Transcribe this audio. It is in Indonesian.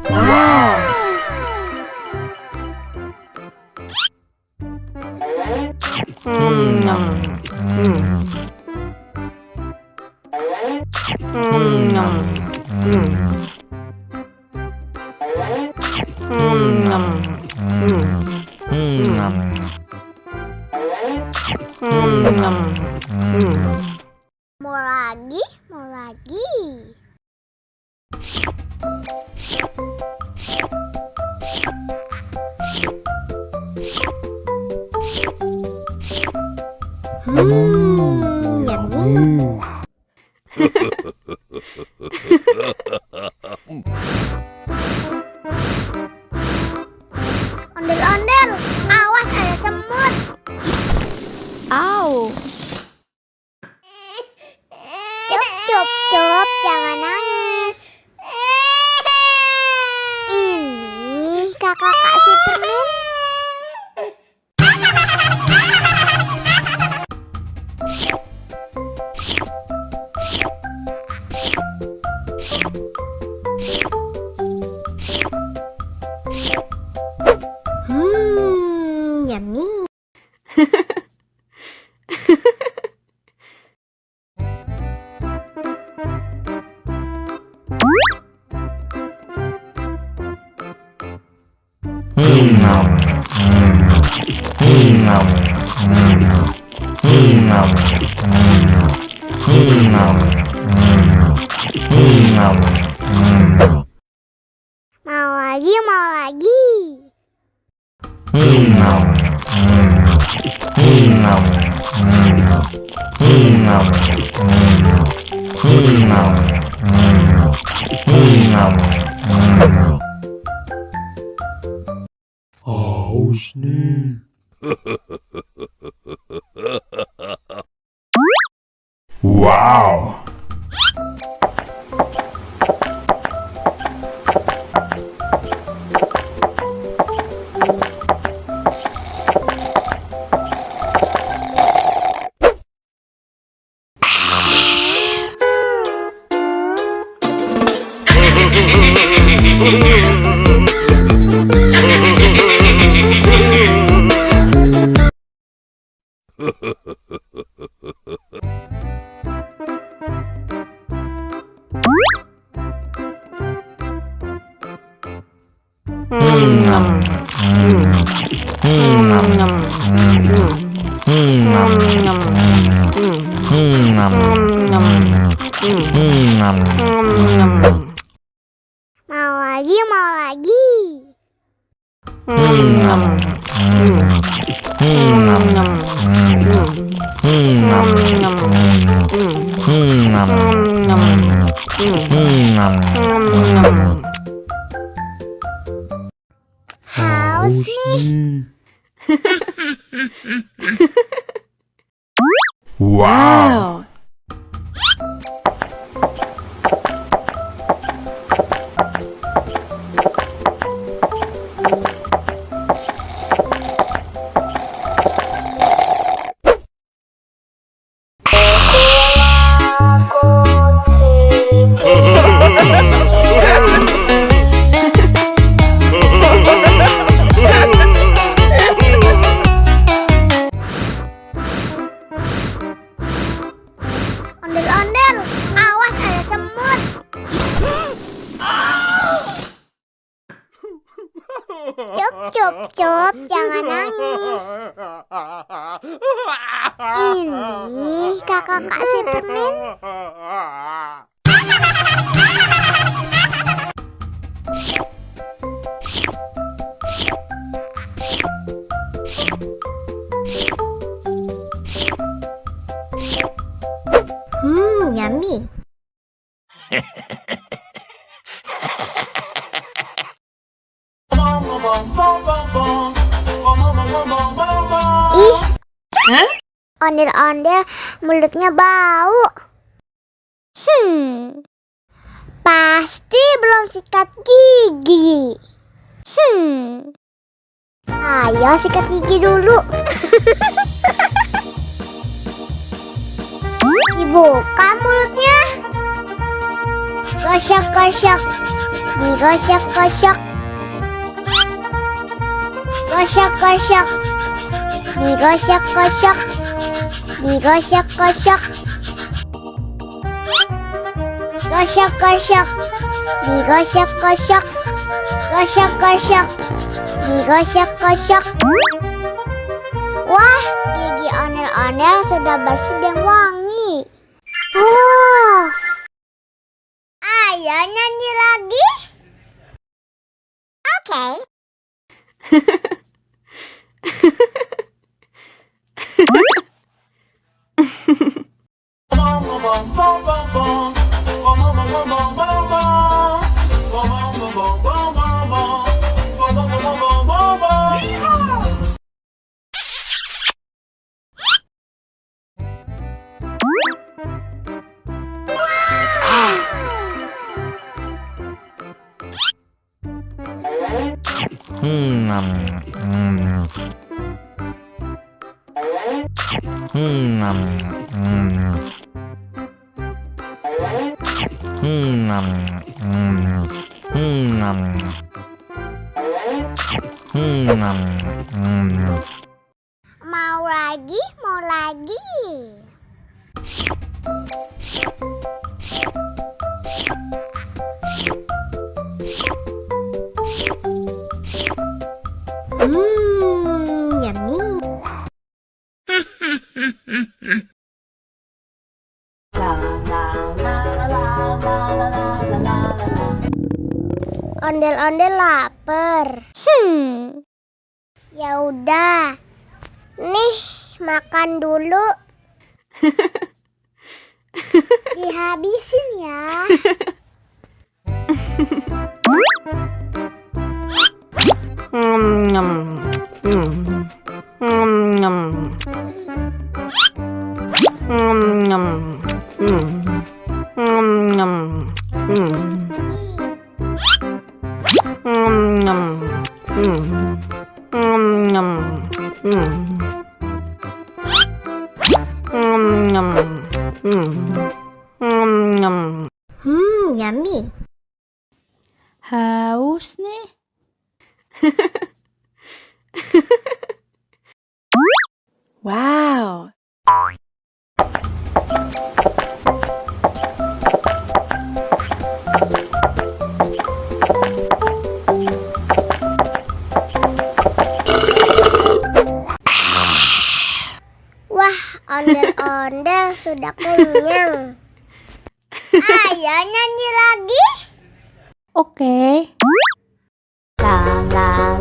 Wow. Mau lagi, mau lagi. Yummy. Ondel-ondel, awas ada semut. Au. Cup, jangan nangis. Ini kakak kasih permen. Yummy. Mau lagi, mau lagi. Haus nih. Wow. Mau lagi, mau lagi. Haus nih. Wow. Ondel-ondel, awas ada semut. Cup, jangan nangis. Ini kakak kasih permen. Yummy. Ih, ondel-ondel mulutnya bau. Pasti belum sikat gigi. Ayo sikat gigi dulu. Dibuka mulutnya. Gosok-gosok, digosok-gosok. Gosok-gosok, digosok-gosok, digosok-gosok. Gosok-gosok, digosok-gosok. Gosok-gosok, digosok-gosok. Wah, gigi ondel-ondel sudah bersih dan wangi. Oh, ayo nyanyi lagi. Oke. Mau lagi, mau lagi. Yummy. Ondel-ondel lapar. Ya udah. Nih, makan dulu. Dihabisin ya. Yummy. Haus nih. Wow. Wah, ondel-ondel sudah kenyang. Ayo nyanyi lagi. Oke. La la